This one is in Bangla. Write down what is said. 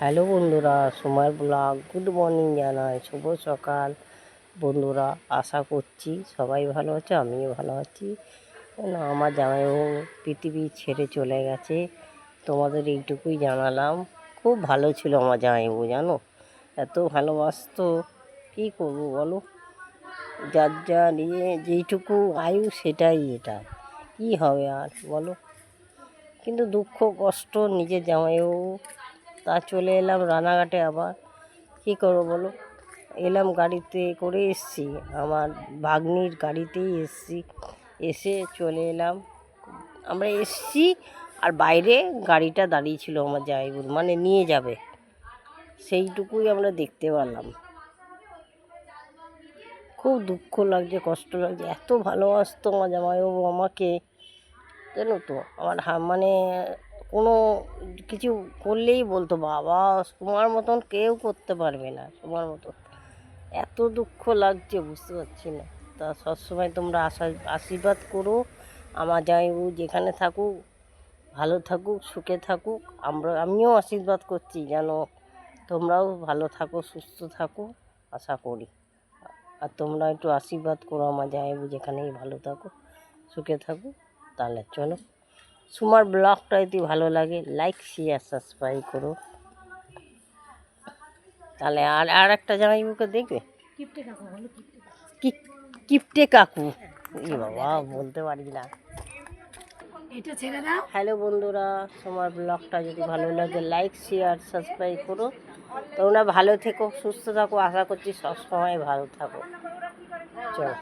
হ্যালো বন্ধুরা, সময় ব্লগ গুড মর্নিং জানাই, শুভ সকাল বন্ধুরা। আশা করছি সবাই ভালো আছে, আমিও ভালো আছি। আমার জামাইবাবু পৃথিবী ছেড়ে চলে গেছে, তোমাদের এইটুকুই জানালাম। খুব ভালো ছিল আমার জামাইবাবু, জানো, এত ভালোবাসতো। কী করবো বলো, যার যা নিয়ে যেইটুকু আয়ু সেটাই এটা, কী হবে আর বলো। কিন্তু দুঃখ কষ্ট নিজের জামাইবাবু, তা চলে এলাম রানাঘাটে। আবার কী করবো বলো, এলাম গাড়িতে করে এসছি, আমার ভাগ্নির গাড়িতেই এসছি, এসে চলে এলাম। আমরা এসছি আর বাইরে গাড়িটা দাঁড়িয়ে ছিল আমার জামাইবাবুর, মানে নিয়ে যাবে, সেইটুকুই আমরা দেখতে পেলাম। খুব দুঃখ লাগছে, কষ্ট লাগছে, এত ভালোবাসতো আমার জামাইবাবু আমাকে, জানো তো। আমার মানে কোনো কিছু করলেই বলতো, বাবা তোমার মতন কেউ করতে পারবে না, তোমার মতন। এত দুঃখ লাগছে বুঝতে পারছি না। তা সবসময় তোমরা আশীর্বাদ করো, আমার জামাইবাবু যেখানে থাকুক ভালো থাকুক, সুখে থাকুক। আমিও আশীর্বাদ করছি যেন তোমরাও ভালো থাকো, সুস্থ থাকো, আশা করি। আর তোমরা একটু আশীর্বাদ করো আমার জামাইবাবু যেখানেই ভালো থাকো, সুখে থাকো। তাহলে চলো, সুমার ব্লগটা যদি ভালো লাগে লাইক শেয়ার সাবস্ক্রাইব করো। তাহলে আর একটা জামাইবাবুকে দেখবে, কিপটে কাকু, ই বাবা বলতে পারি না। হ্যালো বন্ধুরা, তোমার ব্লগটা যদি ভালো লাগে লাইক শেয়ার সাবস্ক্রাইব করো। তোমরা ভালো থেকো, সুস্থ থাকো, আশা করছি সবসময় ভালো থাকো। চলো।